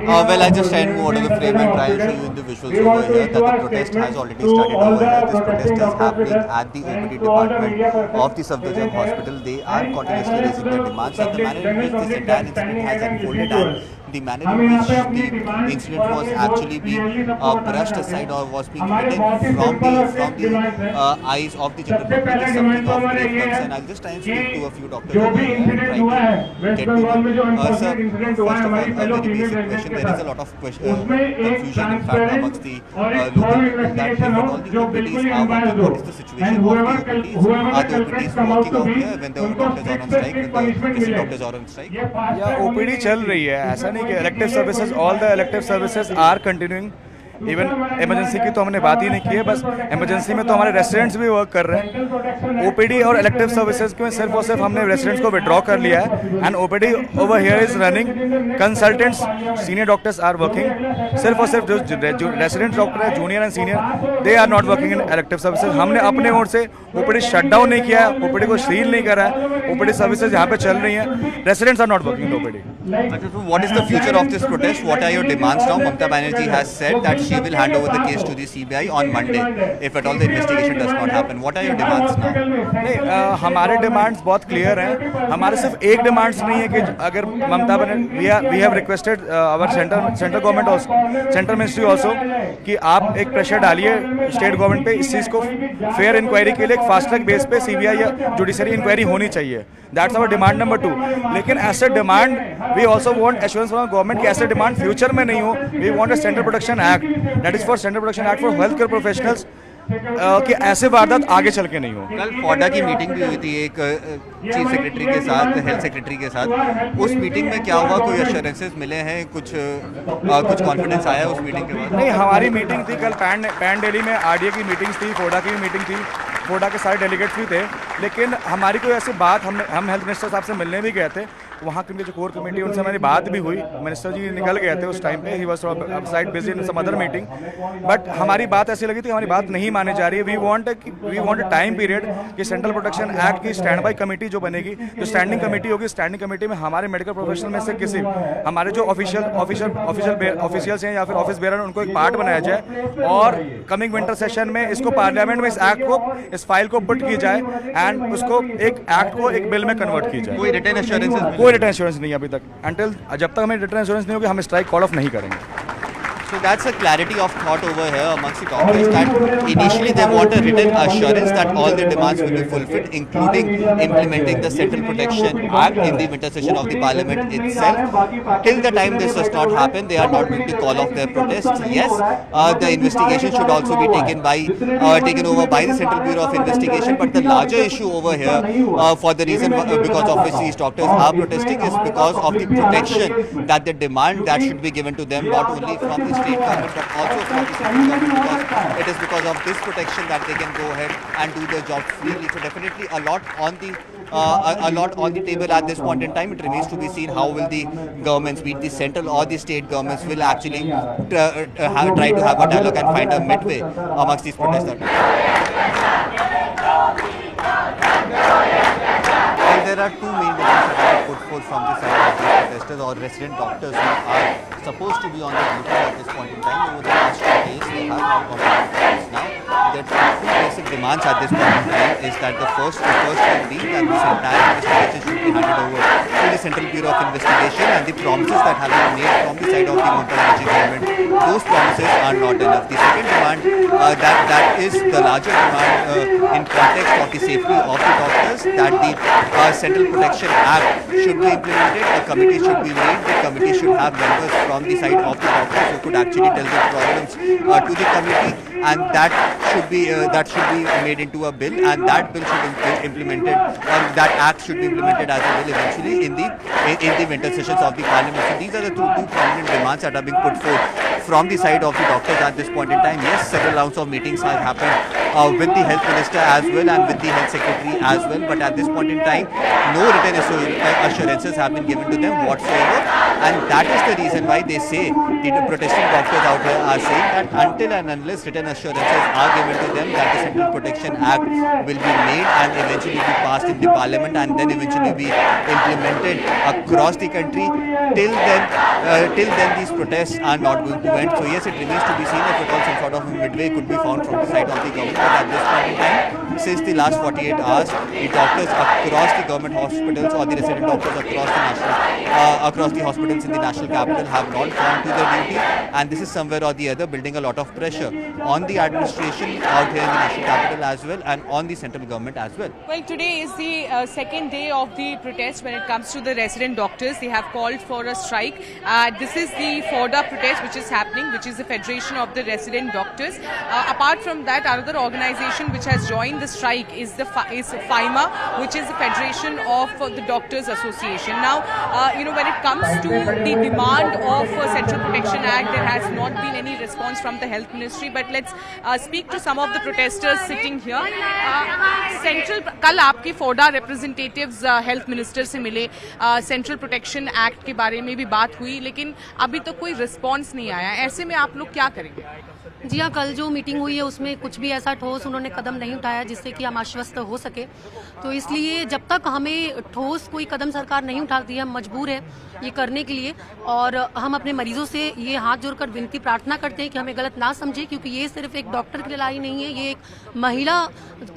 Well, I just try and move out of the frame and try and show you in the visuals over here that the protest has already started over here. This protest is happening at the OPD department of the Safdarjung Hospital. They are continuously raising their demands, and the manner in which this entire incident has unfolded and the manner in which the incident was actually being brushed aside or was being hidden from the eyes of the general public is something of great concern. I'll just try and speak to a few doctors over here and try to get to them. Sir, first of all, a very basic question. There is a lot of confusion, in fact, amongst the local people that if at all the OPDs are working, what is the situation of the OPDs? Are the OPDs working out here when the doctors are on strike, when the district doctors are on strike? या OPD चल रही है, ऐसा नहीं कि elective services, all the elective services are continuing. Even emergency की तो हमने बात ही नहीं की है, बस इमरजेंसी में तो हमारे रेसिडेंट्स भी वर्क कर रहे हैं. ओपीडी और इलेक्टिव सर्विसेज में सिर्फ और सिर्फ हमने रेसिडेंट्स को विड्रॉ कर लिया है. And OPD over here is running. Consultants, senior doctors are working. सिर्फ और सिर्फ जो रेसिडेंट डॉक्टर है, junior and senior, they are not working in elective services. हमने अपने ओर से ओपीडी शट डाउन नहीं किया है, ओपीडी को सील नहीं करा है. ओपीडी सर्विसेज यहाँ पे चल रही हैं. Residents are not working in OPD. What is the future of this protest? What are your demands now? Mamata Banerjee has said that she will hand over the case to the CBI on Monday if at all the investigation does not happen. What are your demands now? नहीं, हमारे demands बहुत clear हैं. हमारे सिर्फ एक demands नहीं है कि अगर Mamata Banerjee, we have requested our central government also, central ministry also, कि आप एक प्रेशर डालिए स्टेट गवर्नमेंट पे इस चीज़ को फेयर इंक्वायरी के लिए एक फास्ट ट्रैक बेस पे सीबीआई या जुडिशरी इंक्वायरी होनी चाहिए. That's our demand number 2. लेकिन ऐसे demand we also want assurance from government कि ऐसे डिमांड फ्यूचर में नहीं हो. We want a central protection act, that is for central protection act for health care professionals, कि ऐसे वारदात आगे चल के नहीं हो. कल फोडा की मीटिंग भी हुई थी एक चीफ सेक्रेटरी के साथ, हेल्थ सेक्रेटरी के साथ. उस मीटिंग में क्या हुआ? कोई अश्योरेंसेस मिले हैं? कुछ कॉन्फिडेंस आया उस मीटिंग के बाद? नहीं, हमारी मीटिंग थी कल पैन दिल्ली में. आरडीए की मीटिंग थी, फोडा की मीटिंग थी, फोडा के सारे डेलीगेट्स भी थे. लेकिन हमारी कोई ऐसी बात, हम हेल्थ मिनिस्टर साहब से मिलने भी गए थे. वहाँ की जो कोर कमेटी, उनसे हमारी बात भी हुई. मिनिस्टर जी निकल गए थे उस टाइम पे, he was outside busy in some other meeting. But हमारी बात ऐसी लगी थी, हमारी बात नहीं मानी जा रही है. We want a time period कि सेंट्रल प्रोटेक्शन एक्ट की स्टैंड बाई कमेटी जो बनेगी, जो स्टैंडिंग कमेटी होगी, स्टैंडिंग कमेटी में हमारे मेडिकल प्रोफेशनल में से किसी, हमारे जो ऑफिशियल्स हैं या फिर ऑफिस बेरर, उनको एक पार्ट बनाया जाए और कमिंग विंटर सेशन में इसको पार्लियामेंट में इस एक्ट को, इस फाइल को पुट की जाए एंड उसको एक एक्ट को एक बिल में कन्वर्ट की जाए. कोई रिटर्न एश्योरेंसेस? कोई रिटर्न एश्योरेंस नहीं है अभी तक. जब तक हमें रिटर्न एश्योरेंस नहीं होगी, हम स्ट्राइक कॉल ऑफ नहीं करेंगे. So that's a clarity of thought over here amongst the doctors that initially they want a written assurance that all their demands will be fulfilled, including implementing the Central Protection Act in the winter session of the Parliament itself. Till the time this does not happen, they are not going to call off their protests. Yes, the investigation should also be taken over by the Central Bureau of Investigation. But the larger issue over here, for the reason because of which these doctors are protesting, is because of the protection that they demand that should be given to them, not only from the state government but also from the central government, because it is because of this protection that they can go ahead and do their job freely. So definitely a lot on the table at this point in time. It remains to be seen how will the governments, be it the central or the state governments, will actually try to have a dialogue and find a midway amongst these protesters. There are two main demands that are put forth from the side of the protesters or resident doctors who are supposed to be on the duty at this point in time. Over the last 2 days, they have not gone now. Their two basic demands at this point in time is that the first will be that this entire investigation should be handed over to the Central Bureau of Investigation, and the promises that have been made from the side of the Mamata Banerjee government, those promises are not enough. The second demand that is the larger demand in context of the safety of the doctors, that the Central Protection Act should be implemented. A committee should be made. The committee should have members from the side of the doctors who could actually tell their problems to the committee, and that should be made into a bill, and that bill should be implemented, or that act should be implemented as a bill eventually in the winter sessions of the Parliament. So these are the two prominent demands that are being put forth from the side of the doctors at this point in time. Yes, several rounds of meetings have happened with the health minister as well and with the health secretary as well, but at this point in time, no written assurances have been given to them whatsoever And that is the reason why they say, the protesting doctors out here are saying that until and unless written assurances are given to them that the Central Protection Act will be made and eventually be passed in the parliament and then eventually be implemented across the country, till then these protests are not going to end. So yes, it remains to be seen if at all some sort of midway could be found from the side of the government. But at this point in time, since the last 48 hours, the doctors across the government hospitals or the resident doctors across the hospitals in the national capital have not gone to their duty, and this is somewhere or the other building a lot of pressure on the administration out here in the national capital as well, and on the central government as well. Well, today is the second day of the protest when it comes to the resident doctors. They have called for a strike. This is the FORDA protest which is happening, which is the Federation of the Resident Doctors. Apart from that, another organization which has joined the strike is FIMA, which is the Federation of the Doctors Association. Now, when it comes to the demand of Central Protection Act, there has not been any response from the Health Ministry. But let's speak to some of the protesters sitting here. कल आपके FORDA representatives health minister से मिले, central protection act के बारे में भी बात हुई, लेकिन अभी तो कोई रिस्पांस नहीं आया. ऐसे में आप लोग क्या करेंगे? जी हाँ, कल जो मीटिंग हुई है उसमें कुछ भी ऐसा ठोस उन्होंने कदम नहीं उठाया जिससे कि हम आश्वस्त हो सके. तो इसलिए जब तक हमें ठोस कोई कदम सरकार नहीं उठाती है, हम मजबूर हैं ये करने के लिए. और हम अपने मरीजों से ये हाथ जोड़कर विनती प्रार्थना करते हैं कि हमें गलत ना समझे, क्योंकि ये सिर्फ एक डॉक्टर की लड़ाई नहीं है, ये एक महिला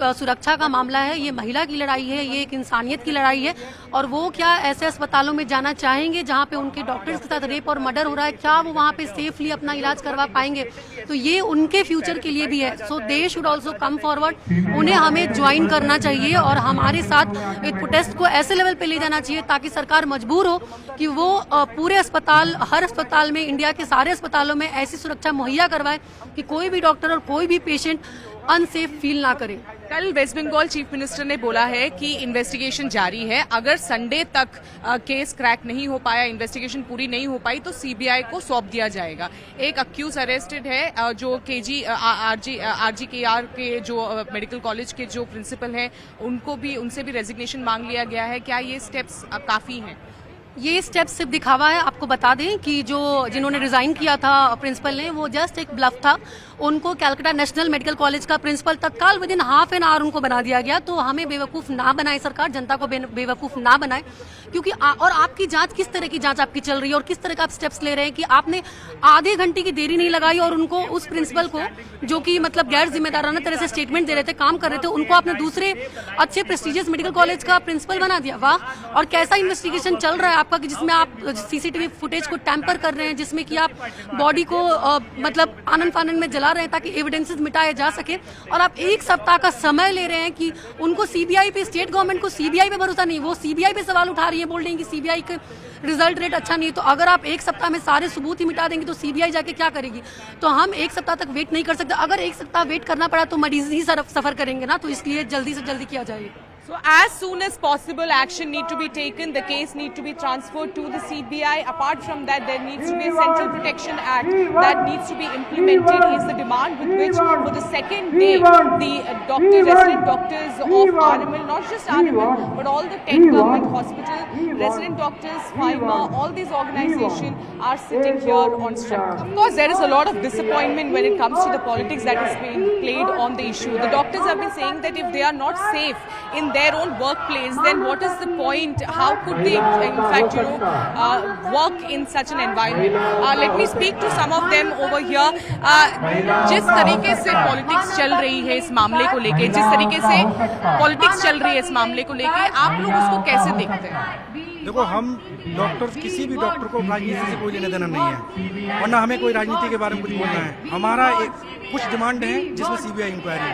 सुरक्षा का मामला है, ये महिला की लड़ाई है, ये एक इंसानियत की लड़ाई है. और वो क्या ऐसे अस्पतालों में जाना चाहेंगे जहाँ पे उनके डॉक्टर्स के साथ रेप और मर्डर हो रहा है? क्या वो वहाँ पे सेफली अपना इलाज करवा पाएंगे? तो ये उनके फ्यूचर के लिए भी है. So they should also come forward. उन्हें हमें ज्वाइन करना चाहिए और हमारे साथ एक प्रोटेस्ट को ऐसे लेवल पे ले जाना चाहिए ताकि सरकार मजबूर हो कि वो पूरे अस्पताल, हर अस्पताल में, इंडिया के सारे अस्पतालों में ऐसी सुरक्षा मुहैया करवाए कि कोई भी डॉक्टर और कोई भी पेशेंट अनसेफ फील ना करे. कल वेस्ट बंगाल चीफ मिनिस्टर ने बोला है कि इन्वेस्टिगेशन जारी है. अगर संडे तक केस क्रैक नहीं हो पाया, इन्वेस्टिगेशन पूरी नहीं हो पाई, तो सीबीआई को सौंप दिया जाएगा. एक अक्यूज अरेस्टेड है जो RGKR के जो मेडिकल कॉलेज के जो प्रिंसिपल हैं, उनसे भी रेजिग्नेशन मांग लिया गया है. क्या ये स्टेप्स काफी हैं? ये स्टेप सिर्फ दिखावा है. आपको बता दें कि जिन्होंने रिजाइन किया था प्रिंसिपल ने, वो जस्ट एक ब्लफ था. उनको कैलकाटा नेशनल मेडिकल कॉलेज का प्रिंसिपल तत्काल विदिन हाफ एन आवर उनको बना दिया गया. तो हमें बेवकूफ़ ना बनाए सरकार, जनता को बेवकूफ़ ना बनाए. क्योंकि और आपकी जांच, किस तरह की जांच आपकी चल रही है और किस तरह का आप स्टेप्स ले रहे हैं कि आपने आधे घंटे की देरी नहीं लगाई और उनको, उस प्रिंसिपल को जो कि मतलब गैर जिम्मेदाराना तरह से स्टेटमेंट दे रहे थे, काम कर रहे थे, उनको आपने दूसरे अच्छे प्रेस्टिजियस मेडिकल कॉलेज का प्रिंसिपल बना दिया. वाह. और कैसा इन्वेस्टिगेशन चल रहा है आपका कि जिसमें आप सीसीटीवी फुटेज को टैंपर कर रहे हैं, जिसमें कि आप बॉडी को मतलब आनन फानन में जला रहे हैं ताकि एविडेंसेस मिटाए जा सके. और आप एक सप्ताह का समय ले रहे हैं कि उनको सीबीआई पे, स्टेट गवर्नमेंट को सीबीआई पे भरोसा नहीं, वो सीबीआई पे सवाल उठा रही है, बोल रही है कि सीबीआई का रिजल्ट रेट अच्छा नहीं है. तो अगर आप एक सप्ताह में सारे सबूत ही मिटा देंगे तो सीबीआई जाके क्या करेगी? तो हम एक सप्ताह तक वेट नहीं कर सकते. अगर एक सप्ताह वेट करना पड़ा तो मरीज ही सफर करेंगे ना. तो इसलिए जल्दी से जल्दी किया जाए. So as soon as possible, action need to be taken. The case need to be transferred to the CBI. Apart from that, there needs to be a Central Protection Act that needs to be implemented. Is the demand with which, for the second day, the resident doctors of RML, not just RML, but all the 10 government hospitals, resident doctors, FIMA, all these organizations are sitting here on strike. Of course, there is a lot of disappointment when it comes to the politics that is being played on the issue. The doctors have been saying that if they are not safe in their own workplace, then what is the point? How could they in fact work in such an environment? Let me speak to some of them over here. जिस तरीके से politics चल रही है इस मामले को लेके, आप लोग उसको कैसे देखते हैं? देखो, हम डॉक्टर, किसी भी डॉक्टर को राजनीति से कोई लेना देना नहीं है, वरना हमें कोई राजनीति के बारे में कुछ बोलना है. हमारा कुछ डिमांड है जिसमें सीबीआई इंक्वायरी.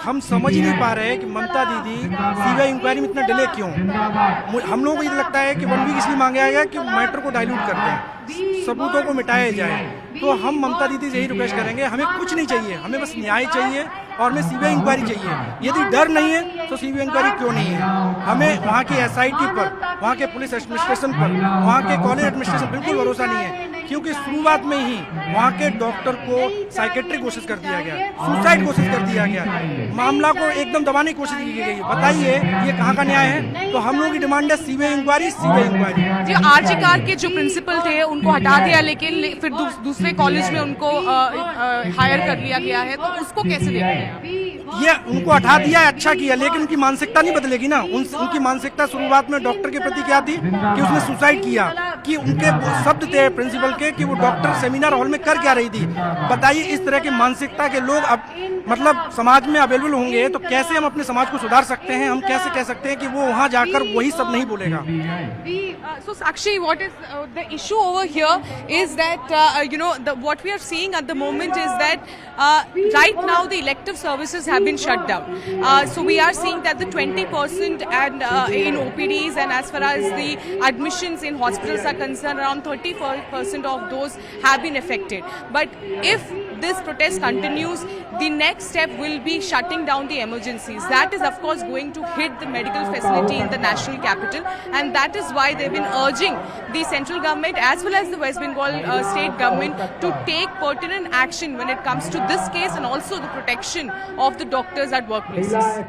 हम समझ ही नहीं पा रहे हैं कि ममता दीदी सीबीआई इंक्वायरी में इतना डिले क्यों. हम लोगों को ये लगता है कि 1 वीक इसलिए मांगा गया कि मैटर को डाइल्यूट करते हैं. सबूतों को मिटाया जाए। तो हम ममता दीदी से यही रिक्वेस्ट करेंगे, हमें कुछ नहीं चाहिए, हमें बस न्याय चाहिए और हमें सीबीआई इंक्वायरी चाहिए। यदि डर नहीं है तो सीबीआई इंक्वायरी क्यों नहीं है? हमें वहाँ की एसआईटी पर, वहाँ के पुलिस एडमिनिस्ट्रेशन पर, वहाँ के कॉलेज एडमिनिस्ट्रेशन बिल्कुल भरोसा नहीं है, क्योंकि शुरुआत में ही वहाँ के डॉक्टर को साइकेट्रिक घोषित कर दिया गया, सुसाइड घोषित कर दिया गया, मामला को एकदम दबाने की कोशिश की गई। बताइए ये कहाँ का न्याय है? तो हम लोगों की डिमांड है सीबीआई इंक्वायरी, सीबीआई इंक्वायरी। जी, आरजी कार के जो प्रिंसिपल थे उनको हटा दिया, लेकिन फिर दूसरे कॉलेज में उनको हायर कर लिया गया है, तो उसको कैसे देखते हैं? ये उनको हटा दिया है, अच्छा किया, लेकिन उनकी मानसिकता नहीं बदलेगी ना। उनकी मानसिकता शुरुआत में डॉक्टर के प्रति क्या थी कि उसने सुसाइड किया, कि उनके शब्द थे प्रिंसिपल के कि वो डॉक्टर सेमिनार हॉल में कर क्या रही थी। बताइए, इस तरह की मानसिकता के लोग अब मतलब समाज में अवेलेबल होंगे तो कैसे हम अपने समाज को सुधार सकते हैं? हम कैसे कह सकते हैं कि वो वहाँ जाकर वही सब नहीं बोलेगा? So Sakshi, what is the issue over here is that what we are seeing at the moment is that right now the elective services have been shut down. So we are seeing that the 20% and in OPDs, and as far as the admissions in hospitals are concerned, around 30% of those have been affected. But if this protest continues, the next step will be shutting down the emergencies. That is of course going to hit the medical facility in the national capital, and that is why they've been urging the central government as well as the West Bengal state government to take pertinent action when it comes to this case and also the protection of the doctors at workplaces.